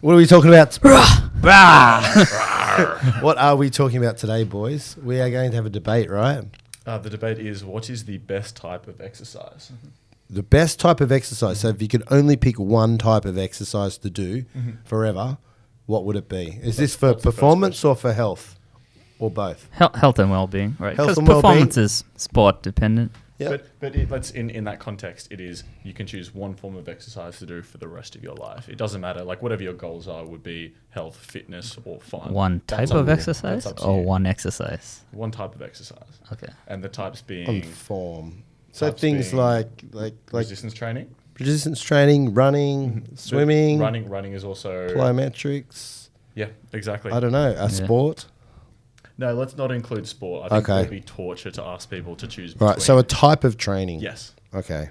What are we talking about? What are we talking about today, boys? We are going to have a debate, right? The debate is, what is the best type of exercise? The best type of exercise. So if you could only pick one type of exercise to do forever, what would it be? Is this for performance or for health? Or both? Health and well-being, right? Health Because and well-being. performance is sport dependent. Yep. But let's in that context, it is you can choose one form of exercise to do for the rest of your life. It doesn't matter, like whatever your goals are would be health, fitness, or fun. One type of exercise or one exercise? One type of exercise. Okay. And the types being On form. So types things being like resistance training, running, swimming, running is also plyometrics. Yeah, exactly. I don't know, sport. No, let's not include sport. I think it would be torture to ask people to choose between. Right, so a type of training. Yes. Okay.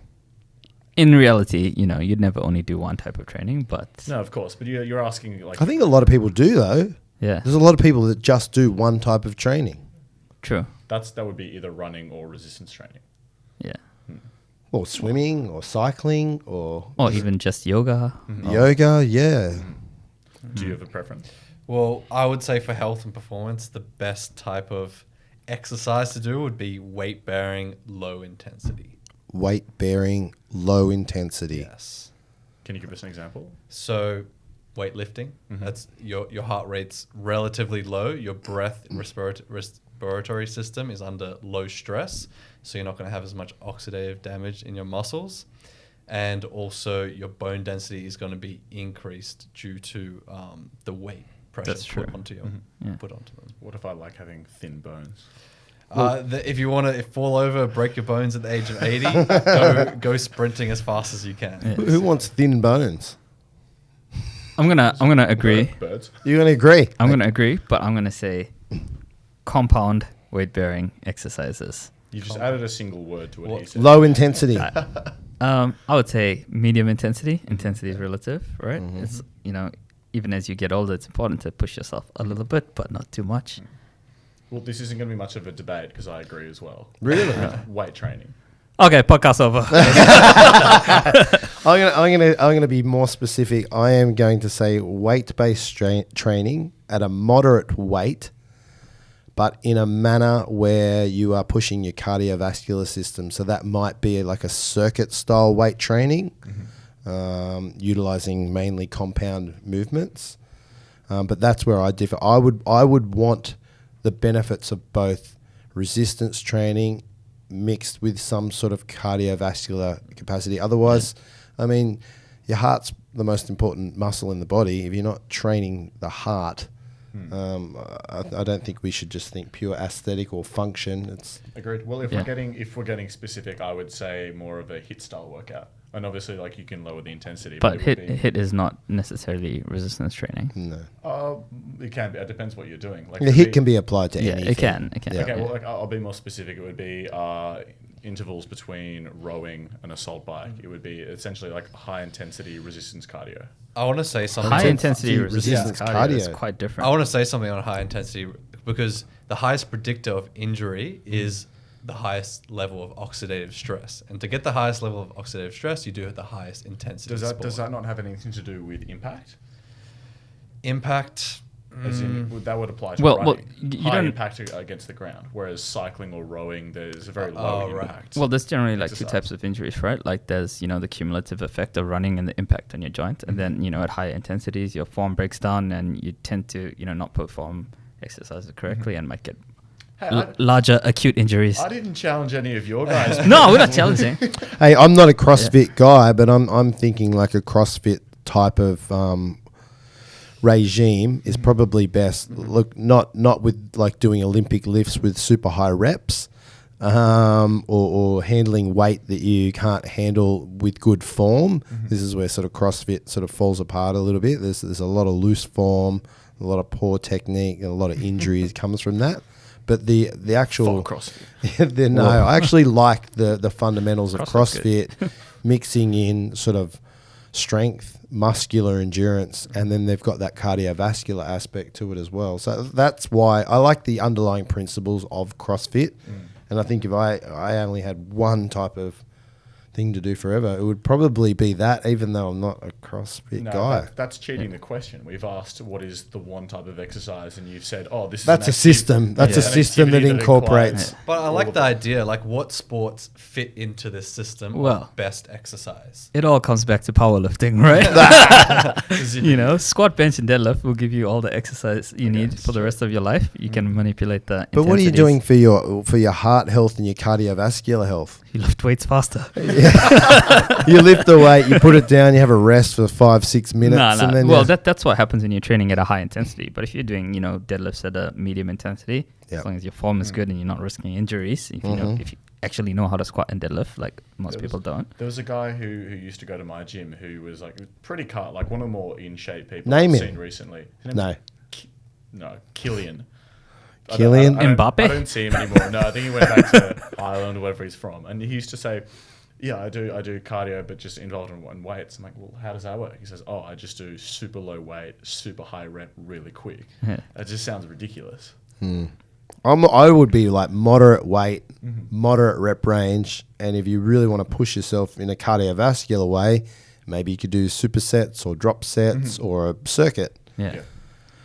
In reality, you'd never only do one type of training, but No, of course, but you're asking like I think a lot of people do though. yeah, There's a lot of people that just do one type of training. true. that would be either running or resistance training. Yeah. Or swimming or cycling or Or even just yoga. yoga, yeah. Do you have a preference? Well, I would say for health and performance, the best type of exercise to do would be weight bearing, low intensity. Weight bearing, low intensity. Yes. Can you give us an example? So, weightlifting. That's your heart rate's relatively low. Your breath respiratory system is under low stress, so you're not going to have as much oxidative damage in your muscles, and also your bone density is going to be increased due to the weight pressure That's true. put onto them. What if I like having thin bones? If you want to fall over, break your bones at the age of 80, go sprinting as fast as you can. Yeah. Who wants thin bones? I'm gonna agree. Birds. You're going to agree? I'm gonna agree, but I'm gonna say compound weight bearing exercises. You just added a single word to what he said. Low intensity. I would say medium intensity. Intensity is relative, right? It's even as you get older, it's important to push yourself a little bit, but not too much. Well, this isn't going to be much of a debate because I agree as well. Really? Weight training. Okay, podcast over. I'm gonna be more specific. I am going to say weight-based training at a moderate weight, but in a manner where you are pushing your cardiovascular system. So that might be like a circuit-style weight training, utilizing mainly compound movements. But that's where I differ. I would want the benefits of both resistance training mixed with some sort of cardiovascular capacity. Otherwise, I mean, your heart's the most important muscle in the body. If you're not training the heart, I don't think we should just think pure aesthetic or function. It's Agreed. Well, if we're getting specific, I would say more of a HIIT style workout. And obviously, like you can lower the intensity. But it would HIIT is not necessarily resistance training. no. It can be. It depends what you're doing. Like The HIIT can be applied to Yeah, anything. it can. Yeah. Okay, well, like, I'll be more specific. It would be intervals between rowing and assault bike. It would be essentially like high intensity resistance cardio. I want to say something. High intensity resistance resistance cardio is cardio. quite different. I want to say something on high intensity because the highest predictor of injury is the highest level of oxidative stress. And to get the highest level of oxidative stress, you do have the highest intensity sport. Does that not have anything to do with impact? Impact? As in, that would apply to Well, running. you High don't- impact against the ground, whereas cycling or rowing, there's a very low impact. Well, there's generally like two exercise. types of injuries, right? Like there's, the cumulative effect of running and the impact on your joint. And then, at higher intensities, your form breaks down and you tend to, not perform exercises correctly and might get larger acute injuries. I didn't challenge any of your guys. No, we're not challenging. Hey, I'm not a CrossFit guy, but I'm thinking like a CrossFit type of regime is probably best. Look, not with like doing Olympic lifts with super high reps, or handling weight that you can't handle with good form. This is where sort of CrossFit sort of falls apart a little bit. There's a lot of loose form, a lot of poor technique, and a lot of injuries comes from that. But the actual CrossFit. I actually like the fundamentals of CrossFit's CrossFit mixing in sort of strength, muscular endurance, and then they've got that cardiovascular aspect to it as well. So that's why I like the underlying principles of CrossFit. And I think if I only had one type of thing to do forever. It would probably be that, even though I'm not a CrossFit guy. That's cheating the question. We've asked what is the one type of exercise, and you've said, "Oh, this That's is a system. That's a system that incorporates. But I like the idea. Like, what sports fit into this system Well, of best exercise? It all comes back to powerlifting, right? Squat, bench, and deadlift will give you all the exercise you need for the rest of your life. You can manipulate the. But what are you doing for your heart health and your cardiovascular health? You lift weights faster. You lift the weight, you put it down, you have a rest for 5-6 minutes, and then that's what happens when you're training at a high intensity. But if you're doing, deadlifts at a medium intensity, as long as your form is good and you're not risking injuries, if you actually know how to squat and deadlift, like most people don't. There was a guy who used to go to my gym who was like pretty cut, like one of the more in shape people Name I've him. seen recently. No, Killian. Kylian Mbappe? I don't see him anymore. No, I think he went back to Ireland or wherever he's from. And he used to say, "Yeah, I do cardio, but just involved in weights." I'm like, "Well, how does that work?" He says, "Oh, I just do super low weight, super high rep, really quick." Yeah. It just sounds ridiculous. I would be like moderate weight, moderate rep range, and if you really want to push yourself in a cardiovascular way, maybe you could do supersets or drop sets or a circuit. Yeah.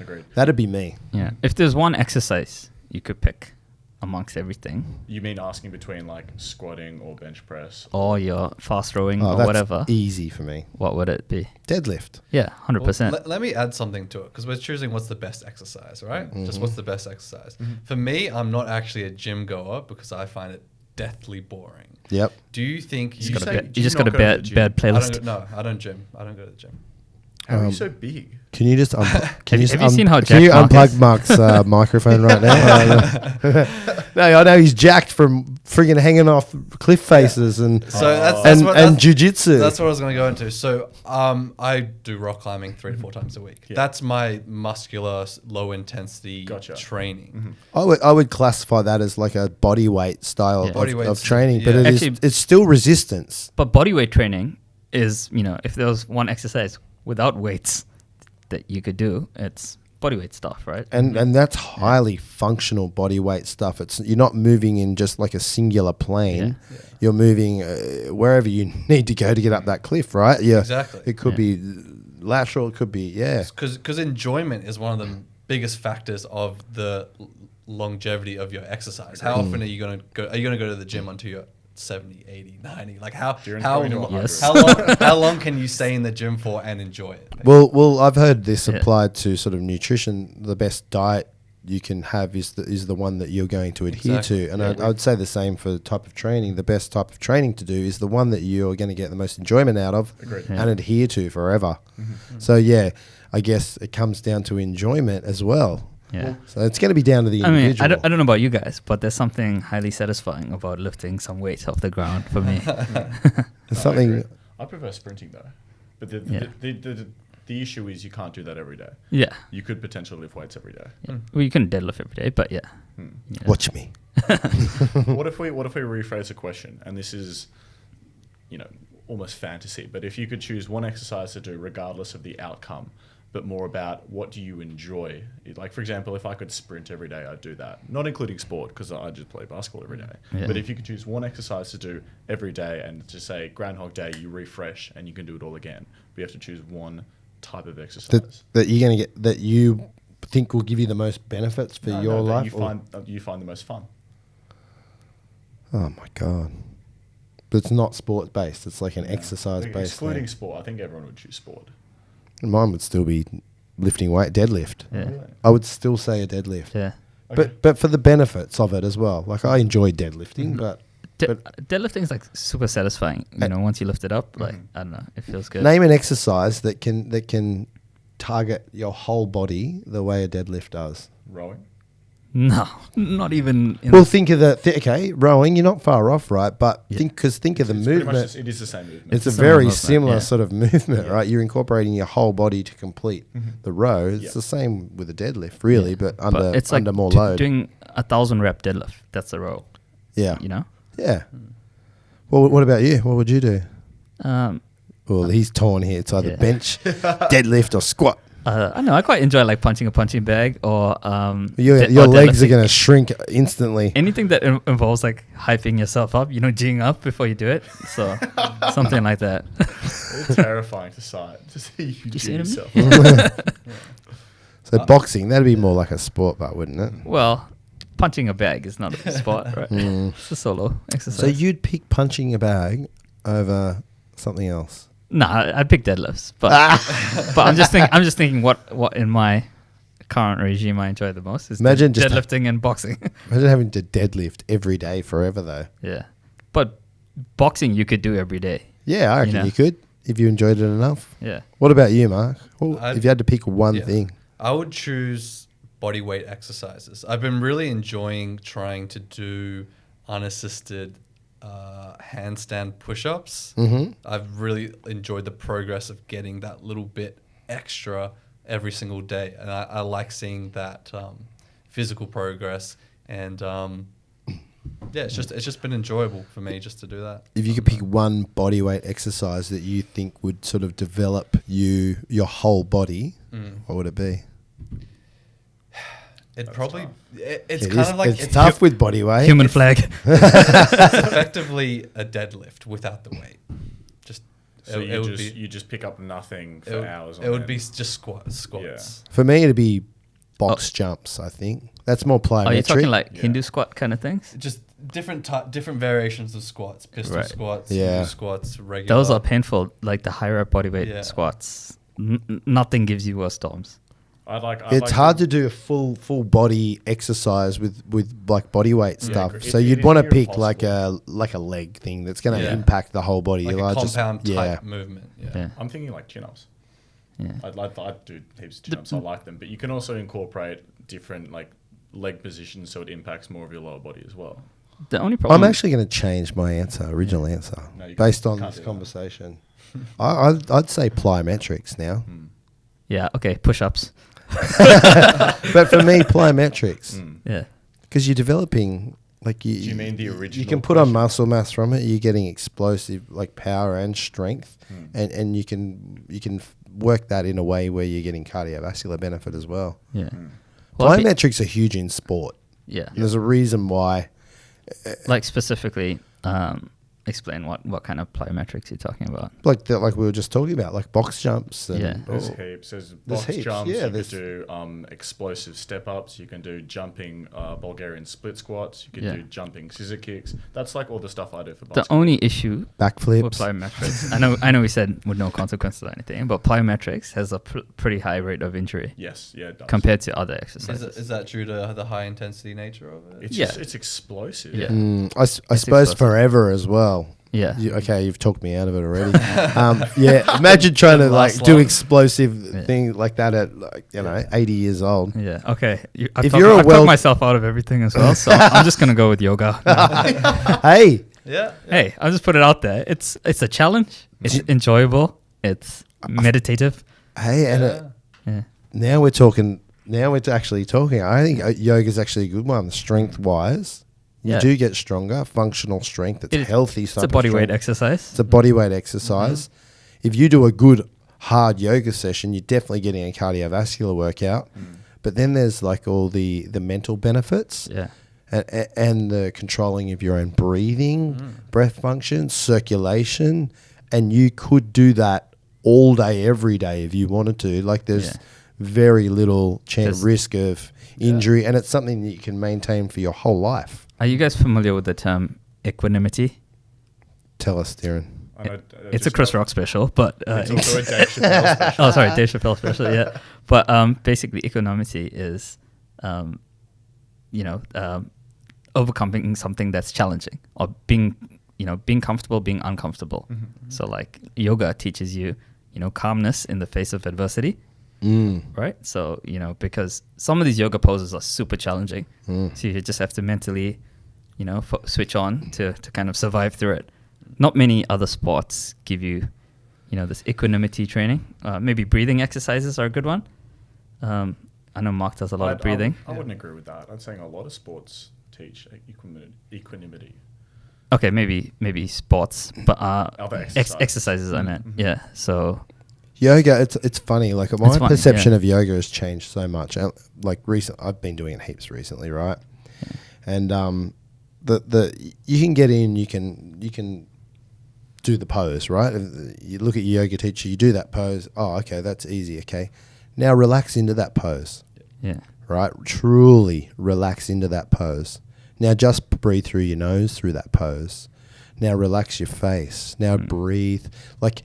Agreed. That'd be me. Yeah. If there's one exercise you could pick amongst everything, You mean asking between like squatting or bench press? or your fast rowing or That's whatever, easy for me. what would it be? Deadlift. Yeah, 100%. Well, let me add something to it, because we're choosing what's the best exercise, right? Just what's the best exercise. For me, I'm not actually a gym goer because I find it deathly boring. Yep. Do you think you you just got a bad playlist. I don't gym. I don't go to the gym. How are you so big? Can you just Have you seen how can you jacked Mark unplug is? Mark's microphone right now? No, I know he's jacked from friggin' hanging off cliff faces and jujitsu. That's what I was going to go into. So I do rock climbing 3 to 4 times a week. Yeah. That's my muscular, low intensity training. I would classify that as like a body weight style Yeah. of training, but Yeah. it's still resistance. But bodyweight training is, if there was one exercise without weights that you could do, it's bodyweight stuff, right? And that's highly functional body weight stuff. You're not moving in just like a singular plane. Yeah. You're moving wherever you need to go to get up that cliff, right? Yeah, Exactly. It could be lateral. It could be Because enjoyment is one of the biggest factors of the longevity of your exercise. How often are you going to go? Are you going to go to the gym until you're 70, 80, 90? Like how long can you stay in the gym for and enjoy it? Well, I've heard this applied to sort of nutrition. The best diet you can have is the one that you're going to adhere to, and I would say the same for the type of training. The best type of training to do is the one that you're going to get the most enjoyment out of and adhere to forever. So I guess it comes down to enjoyment as well. Yeah. So it's going to be down to the individual. I don't know about you guys, but there's something highly satisfying about lifting some weights off the ground for me. There's something. I prefer sprinting though, but the issue is you can't do that every day. Yeah. You could potentially lift weights every day. Well, you can deadlift every day, but yeah. Watch me. What if we rephrase the question, and this is, almost fantasy, but if you could choose one exercise to do regardless of the outcome, but more about what do you enjoy? Like, for example, if I could sprint every day, I'd do that. Not including sport, because I just play basketball every day. Yeah. But if you could choose one exercise to do every day and to say Groundhog Day, you refresh and you can do it all again. But you have to choose one type of exercise. That you're going to get, that you think will give you the most benefits for your life? You find the most fun. Oh, my God. But it's not sport-based. It's like an exercise-based Excluding thing. sport, I think everyone would choose sport. Mine would still be lifting weight, deadlift. Yeah. I would still say a deadlift. Yeah. Okay. But for the benefits of it as well. Like, I enjoy deadlifting, but Deadlifting is like super satisfying. Once you lift it up, like I don't know, it feels good. name an exercise that can target your whole body the way a deadlift does. Rowing? No, not even. Well, think of rowing. You're not far off, right? But think of the It's pretty much movement. it is the same movement. It's a similar very movement, similar yeah. sort of movement, right? You're incorporating your whole body to complete the row. It's Yeah. the same with a deadlift, really, but under it's like more load. doing 1,000 rep deadlift. That's a row. Yeah, You know. yeah. Well, what about you? What would you do? Um, Well, he's torn here. It's either Yeah. bench, deadlift, or squat. I don't know. I quite enjoy like punching a punching bag or Your or legs are deadlifting. going to shrink instantly. Anything that involves like hyping yourself up, G'ing up before you do it. So something like that. It's terrifying to see you You do see what I yourself. mean? So boxing, that'd be more like a sport, but wouldn't it? Well, punching a bag is not a sport, right? Mm. It's a solo exercise. So you'd pick punching a bag over something else? No, I'd pick deadlifts, but but I'm just thinking what in my current regime I enjoy the most is Imagine just deadlifting and boxing. Imagine having to deadlift every day forever, though. Yeah, but boxing you could do every day. Yeah, I reckon know. you could if you enjoyed it enough. Yeah, What about you, Mark? Well, I'd- if you had to pick one Yeah. thing, I would choose body weight exercises. I've been really enjoying trying to do unassisted handstand push-ups. Mhm. I've really enjoyed the progress of getting that little bit extra every single day, and I like seeing that physical progress. And yeah, it's just been enjoyable for me just to do that. if you could pick one body weight exercise that you think would sort of develop your whole body, what would it be? It's It kind is- of like it's tough with body weight. human flag. It's effectively a deadlift without the weight. Just So it would be you just pick up nothing it for would, hours. it would be end. just squats. For me, it'd be box jumps. I think that's more plyometric. Are you talking like Yeah. Hindu squat kind of things? Just different variations of squats, pistol Right. squats, Yeah. Hindu squats, regular. Those are painful. Like the higher up body weight Yeah. squats. Nothing gives you worse storms. It's hard to do a full body exercise with like body weight Yeah, stuff. it- So it you'd is want to near pick like a leg thing that's going to Yeah. impact the whole body. like Like a just- compound type yeah. movement. Yeah. Yeah. I'm thinking like chin-ups. Yeah. I'd do heaps of chin-ups. I like them, but you can also incorporate different like leg positions so it impacts more of your lower body as well. The only problem. I'm actually going to change my original answer, No, you based can't- on can't this do that. conversation. I'd say plyometrics now. Yeah. Okay. Push-ups. But for me, plyometrics, Yeah. because you're developing, like Do you mean the You original can put on question? muscle mass from it. You're getting explosive, like power and strength, and you can work that in a way where you're getting cardiovascular benefit as well. Yeah. Well, I think- Plyometrics are huge in sport. yeah. And there's a reason why. Like specifically, explain what kind of plyometrics you're talking about. Like we were just talking about, like box jumps. And, Yeah. There's oh, heaps. There's There's box heaps, jumps. yeah, You there's- could do explosive step ups. You can do jumping Bulgarian split squats. You could Yeah. do jumping scissor kicks. That's like all the stuff I do for The basketball. only issue with backflips. plyometrics, I know we said with no consequences or anything, but plyometrics has a pretty high rate of injury Yes, yeah, it does. compared to other exercises. Is that due to the high intensity nature of it? It's Yeah. just, it's explosive. Yeah. I suppose explosive. forever as well. Yeah. You've talked me out of it already. Yeah, imagine trying to like Last do long. explosive things like that at 80 years old. Yeah. Okay. If you're a I've well- talked myself out of everything as well, so I'm just gonna go with yoga. Hey, Yeah. Hey, I'll just put it out there. It's a challenge. It's enjoyable. It's meditative. hey, and Yeah. Yeah. now we're talking. Now we're actually talking. I think yoga is actually a good one, strength wise. You Yeah. do get stronger, functional strength. It's It is- healthy. It's a body weight exercise. It's a body weight exercise. If you do a good hard yoga session, you're definitely getting a cardiovascular workout. But then there's like all the mental benefits. Yeah. And the controlling of your own breathing, breath function, circulation, and you could do that all day, every day if you wanted to. Like there's Yeah. very little There's- risk of injury, and it's something that you can maintain for your whole life. Are you guys familiar with the term equanimity? Tell us, Darren. I know, It's a Chris Rock special, but It's also a Dave Chappelle special. oh, sorry, Dave Chappelle special. Yeah, but basically, equanimity is, overcoming something that's challenging or being comfortable, being uncomfortable. So, like yoga teaches you, calmness in the face of adversity. Right. So, because some of these yoga poses are super challenging. So you just have to mentally, switch on to kind of survive through it. Not many other sports give you, this equanimity training. Maybe breathing exercises are a good one. I know Mark does a lot of breathing. I wouldn't agree with that. I'm saying a lot of sports teach equanimity. Okay, maybe sports, but Other exercises. exercises I meant. Yeah. So Yoga, it's funny. Like my It's funny, perception yeah. of yoga has changed so much. Like I've been doing it heaps recently, right? And the you can get in, you can do the pose, right? You look at your yoga teacher, you do that pose. Oh, okay, that's easy. Okay, now relax into that pose. Yeah. Right, truly relax into that pose. Now just breathe through your nose through that pose. Now relax your face. Now breathe. Like,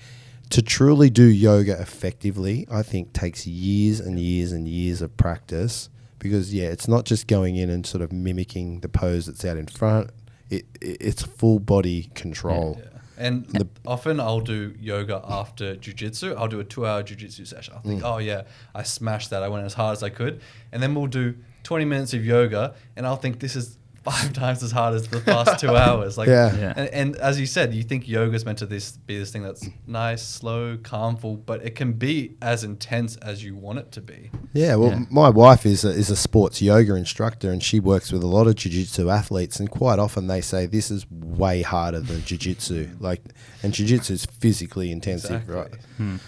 to truly do yoga effectively, I think takes years and years and years of practice, because it's not just going in and sort of mimicking the pose that's out in front. It's full body control. Yeah. And often I'll do yoga after jiu-jitsu. I'll do a 2-hour jiu-jitsu session. I'll think, oh yeah, I smashed that. I went as hard as I could. And then we'll do 20 minutes of yoga, and I'll think this is 5 times as hard as the past 2 hours. Like, Yeah. And as you said, you think yoga is meant to be this thing that's nice, slow, calmful, but it can be as intense as you want it to be. Yeah, well, my wife is a sports yoga instructor, and she works with a lot of jiu-jitsu athletes, and quite often they say this is way harder than jiu-jitsu. And jiu-jitsu is physically intensive, right?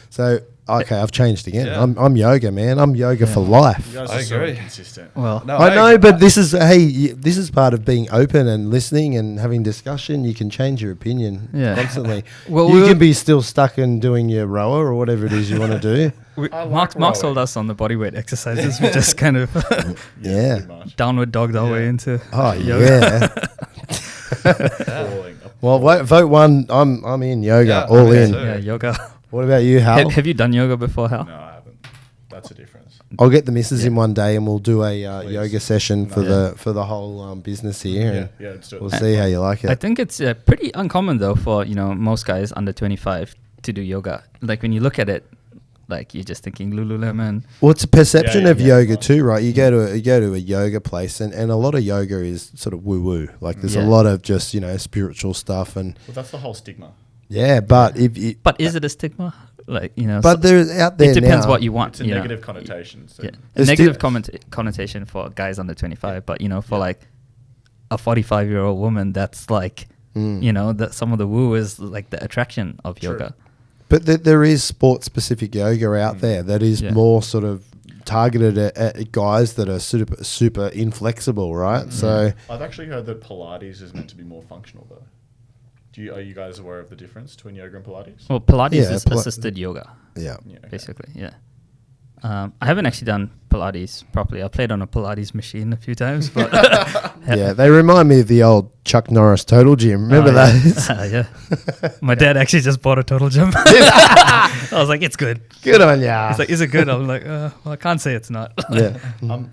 So, okay, I've changed again. Yeah. I'm yoga, man. I'm yoga for life. You guys I are so agree. inconsistent. Well, No, I know, but this is this is part of being open and listening and having discussion. You can change your opinion constantly. Well, you can be still stuck in doing your rower or whatever it is you want to do. I like Mark told rowing. us on the bodyweight exercises. We just kind of Yeah. Pretty much. downward dogged our way into Oh yoga. yeah. Falling. Well, vote one. I'm in yoga, Yeah, all okay, in. so- Yeah, yoga. What about you, Hal? Have you done yoga before, Hal? No, I haven't. That's a difference. I'll get the missus in one day, and we'll do a yoga session for Yeah. the whole business here. and Yeah, let's do it. we'll see how you like it. I think it's pretty uncommon though for most guys under 25 to do yoga. Like when you look at it, like you're just thinking Lululemon. Well, it's a perception Yeah, of yeah, yoga right. too, right? You go to a yoga place, and a lot of yoga is sort of woo woo. Like there's a Yeah. lot of just spiritual stuff, and Well, that's the whole stigma. but if you, But is it a stigma? Like but there's out there it depends now, what you want. It's a negative connotation. So Yeah, a There's negative still- connotation for guys under 25, but for like a 45-year-old woman, that's like that some of the woo is like the attraction of True. yoga. But there is sport-specific yoga out there that is more sort of targeted at guys that are super inflexible, right? So I've actually heard that Pilates is meant to be more functional, though. Are you guys aware of the difference between yoga and Pilates? Well, Pilates Yeah, is assisted yoga, yeah. Yeah, okay. basically. Yeah. I haven't actually done Pilates properly. I played on a Pilates machine a few times, but Yeah, they remind me of the old Chuck Norris Total Gym. Remember those? yeah. My dad actually just bought a total gym. I was like, it's good. Good on ya. He's like, is it good? I'm like, well, I can't say it's not. Yeah.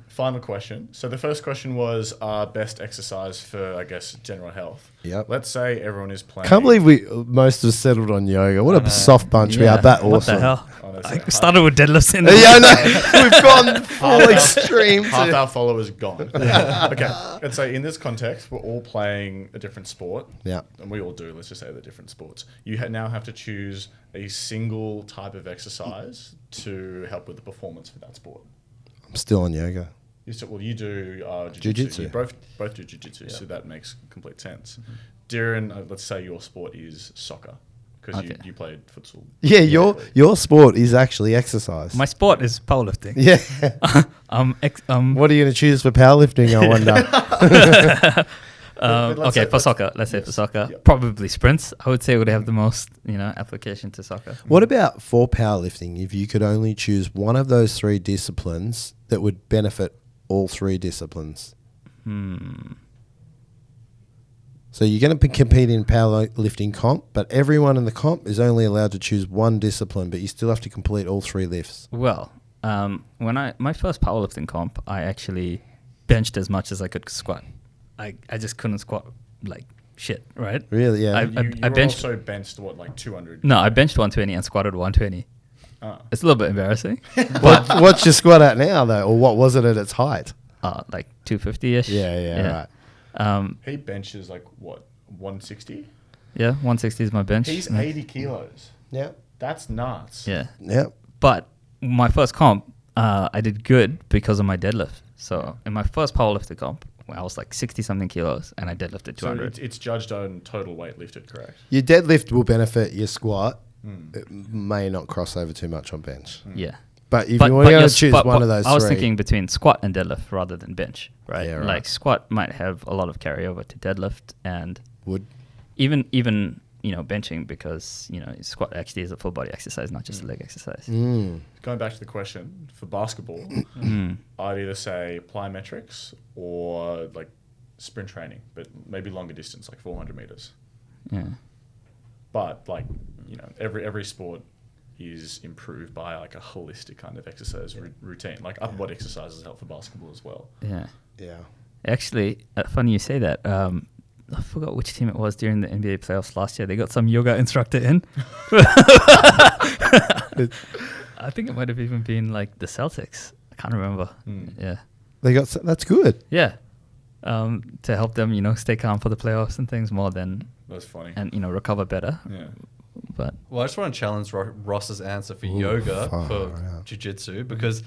Final question. So the first question was best exercise for, I guess, general health. Yep. Let's say everyone is playing. Can't believe we most have settled on yoga. What a soft bunch we Yeah. are. That What awesome. the hell? Honestly, I started with deadlifts in Yeah, I know. We've gone full Half extreme. half to- our followers gone. Okay. Let's say in this context, we're all playing a different sport. Yeah. And we all do. Let's just say they're different sports. You now have to choose a single type of exercise to help with the performance for that sport. I'm still on yoga. You said, well, you do jiu-jitsu. Jiu-jitsu. You both do jiu-jitsu, so that makes complete sense. Darren, let's say your sport is soccer because Okay. you played futsal. Yeah, your sport is actually exercise. My sport is powerlifting. Yeah. What What are you going to choose for powerlifting, I wonder? But let's okay, say- for soccer, let's say for soccer, Yep. probably sprints. I would say would have the most, application to soccer. What about for powerlifting? If you could only choose one of those 3 disciplines that would benefit all 3 disciplines. So you're going to compete in powerlifting comp, but everyone in the comp is only allowed to choose one discipline, but you still have to complete all 3 lifts. Well, when my first powerlifting comp, I actually benched as much as I could squat. I just couldn't squat like shit, right? Really? Yeah. You I were benched. also benched, what, like 200? No, I benched 120 and squatted 120. Ah. It's a little bit embarrassing. What's your squat at now, though? Or what was it at its height? Like 250-ish. Yeah, right. He benches like, what, 160? Yeah, 160 is my bench. He's Yeah. 80 kilos. Yeah. That's nuts. Yeah. Yeah. But my first comp, I did good because of my deadlift. So in my first powerlifting comp, I was like 60-something kilos and I deadlifted So 200. it's judged on total weight lifted, correct? Your deadlift will benefit your squat, it may not cross over too much on bench. Yeah. But if you want to choose one of those I was three, thinking between squat and deadlift rather than bench, right? Yeah, right. Like squat might have a lot of carryover to deadlift, and would even benching, because squat actually is a full body exercise, not just a leg exercise. Going back to the question for basketball, I'd either say plyometrics or like sprint training, but maybe longer distance, like 400 meters. Yeah. But like every sport is improved by like a holistic kind of exercise routine. Like upper body exercises help for basketball as well. Yeah. yeah. Actually, funny you say that. I forgot which team it was during the NBA playoffs last year. They got some yoga instructor in. I think it might have even been like the Celtics. I can't remember. Yeah. They got that's good. Yeah. To help them, stay calm for the playoffs and things more than That's funny. and recover better. Yeah. But Well, I just want to challenge Ross's answer for yoga for jiu-jitsu, because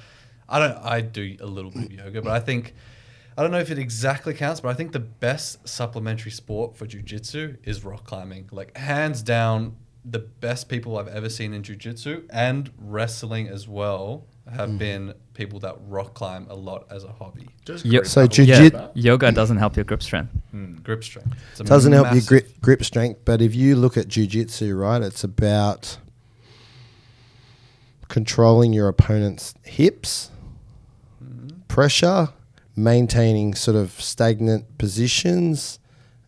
I do a little bit of yoga, but I don't know if it exactly counts, but I think the best supplementary sport for jiu-jitsu is rock climbing. Like hands down, the best people I've ever seen in jiu-jitsu and wrestling as well have been people that rock climb a lot as a hobby. So jiu-jitsu yoga doesn't help your grip strength. Grip strength. It's a doesn't help your massive- grip strength, but if you look at jiu-jitsu, right, it's about controlling your opponent's hips, pressure, maintaining sort of stagnant positions,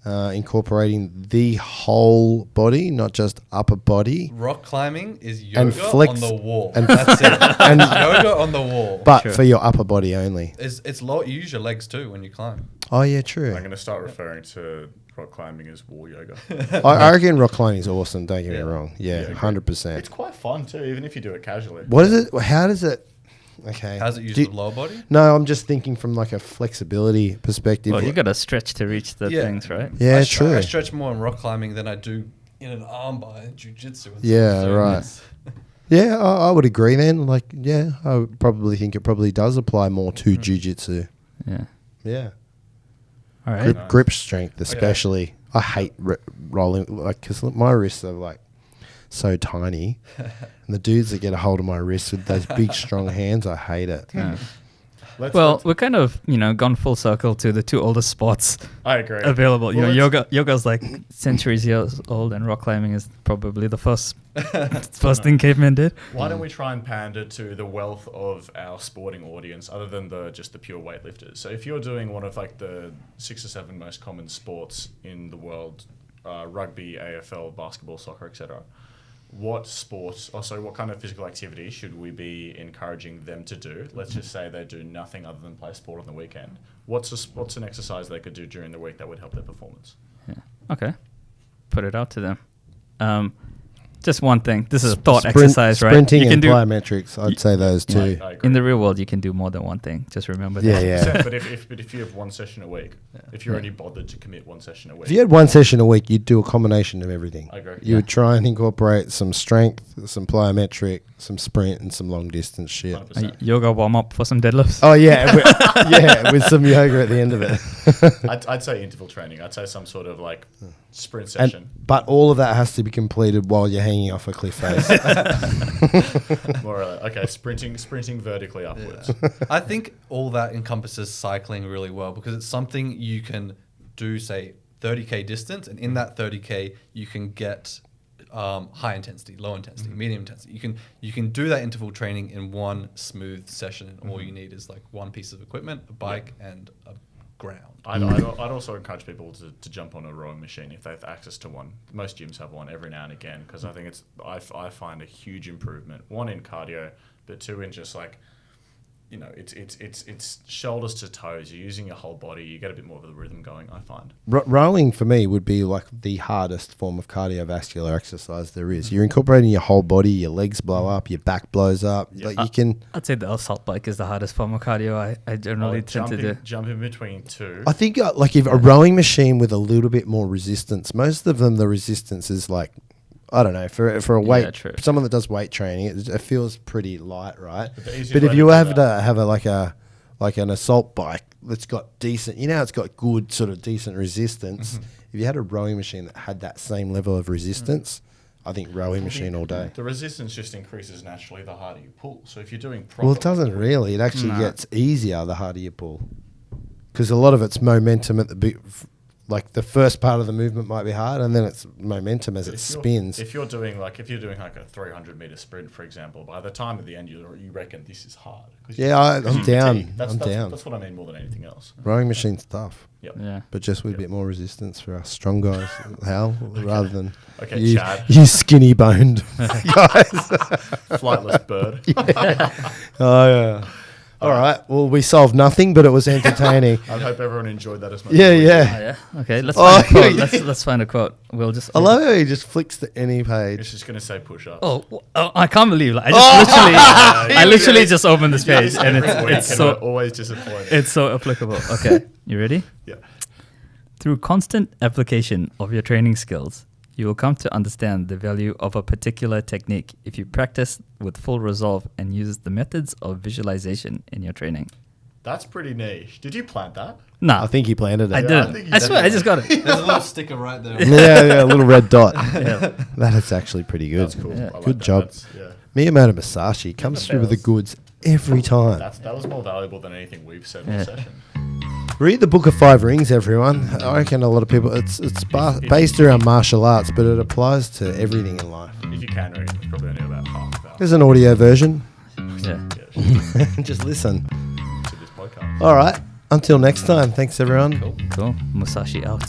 incorporating the whole body, not just upper body. Rock climbing is And yoga flex- on the wall. and- That's it. and- Yoga on the wall. But Sure. for your upper body only. It's low. You use your legs too when you climb. Oh, yeah, true. I'm going to start referring to rock climbing as wall yoga. I reckon rock climbing is awesome, don't get me Yeah. wrong. Yeah, Yeah, 100%. It's quite fun too, even if you do it casually. What is it? How does it... Okay. How's it use Do- the lower body? No, I'm just thinking from like a flexibility perspective. Well, you got to stretch to reach the Yeah. things, right? Yeah, I true. stretch more in rock climbing than I do in an armbar in jiu-jitsu. and Yeah, stuff. So right. it's- Yeah, I would agree then. Like, yeah, I would probably think it probably does apply more to jiu-jitsu. Yeah. Yeah. All right. Nice. Grip strength, especially. I hate rolling, like, because my wrists are like so tiny. And the dudes that get a hold of my wrists with those big, strong hands, I hate it. Yeah. Let's- We're kind of, gone full circle to the two oldest sports I agree. available. Well, Yoga's like centuries years old, and rock climbing is probably the first thing cavemen did. Why don't we try and pander to the wealth of our sporting audience, other than just the pure weightlifters? So if you're doing one of like the 6 or 7 most common sports in the world, rugby, AFL, basketball, soccer, etc., what kind of physical activity should we be encouraging them to do? Let's just say they do nothing other than play sport on the weekend. What's an exercise they could do during the week that would help their performance? Yeah. Okay. Put it out to them. Just one thing. This is a thought exercise, right? Sprinting You can and do plyometrics, I'd say those two. I agree. in the real world. You can do more than one thing. Just remember Yeah, that. yeah. But if you have one session a week, if you're only bothered to commit one session a week, If you had one session a week, you'd do a combination of everything. I agree. You would try and incorporate some strength, some plyometric, some sprint, and some long distance shit. 100%. Yoga warm up for some deadlifts. Oh yeah, with some yoga at the end of it. I'd say interval training. I'd say some sort of like sprint And, session. but all of that has to be completed while you're hanging off a cliff face. More or less. Okay, sprinting vertically upwards. I think all that encompasses cycling really well, because it's something you can do, say, 30K distance, and in that 30K you can get high intensity, low intensity, medium intensity. You can do that interval training in one smooth session, and all you need is like one piece of equipment, a bike, and a ground. I'd also encourage people to jump on a rowing machine if they have access to one. Most gyms have one every now and again, because I think I find a huge improvement, one in cardio, but two in just like, it's shoulders to toes. You're using your whole body. You get a bit more of the rhythm going, I find. Rowing for me would be like the hardest form of cardiovascular exercise there is. You're incorporating your whole body. Your legs blow up. Your back blows up. Yeah. Like you can. I'd say the assault bike is the hardest form of cardio I generally tend to do. Jump in between two. I think like if a rowing machine with a little bit more resistance, most of them the resistance is like, I don't know, for a weight, true. someone that does weight training, it feels pretty light, right? But the easiest But way if to you do have that- to have like an assault bike that's got decent, it's got good sort of decent resistance. If you had a rowing machine that had that same level of resistance, I think rowing machine all day. The resistance just increases naturally the harder you pull. So if you're doing proper, Well, it doesn't really. It actually No. gets easier the harder you pull, because a lot of it's momentum at the big. Like the first part of the movement might be hard, and then it's momentum as it spins. If you're doing like a 300-meter sprint, for example, by the time at the end you reckon this is hard. Yeah, I'm down. That's I'm down. That's what I mean more than anything else. Rowing machine's tough, Yep. Yeah. but just with a bit more resistance for us strong guys, Hal, rather than Okay, you, Chad. you skinny boned guys. Flightless bird. Oh yeah. All right. Well, we solved nothing, but it was entertaining. I hope everyone enjoyed that as much. Yeah, as we did. Oh, yeah. yeah. Okay. Let's Oh, find a quote. yeah. Let's find a quote. We'll just. I love how he just flicks to any It's page. just gonna say push up. Oh, I can't believe it. I just I literally just opened this page and it's so always disappointing. it's so applicable. Okay, you ready? Yeah. Through constant application of your training skills, you will come to understand the value of a particular technique if you practice with full resolve and use the methods of visualization in your training. That's pretty niche. Did you plant that? Nah, I think he planted it. I I didn't. think you I swear, I just got it. There's a little sticker right there. Yeah, a little red dot. Yeah. That is actually pretty good. That's cool. Yeah. I like Good that. job. That's, yeah. Miyamoto Musashi comes through with the goods every time. That was more valuable than anything we've said in Yeah. the session. Read the Book of Five Rings, everyone. I reckon a lot of people. It's based around martial arts, but it applies to everything in life. If you can read, it's probably only about half of that. There's an audio version. Yeah. Yeah, Just listen. to this podcast. All right. Until next time. Thanks, everyone. Cool. Musashi out.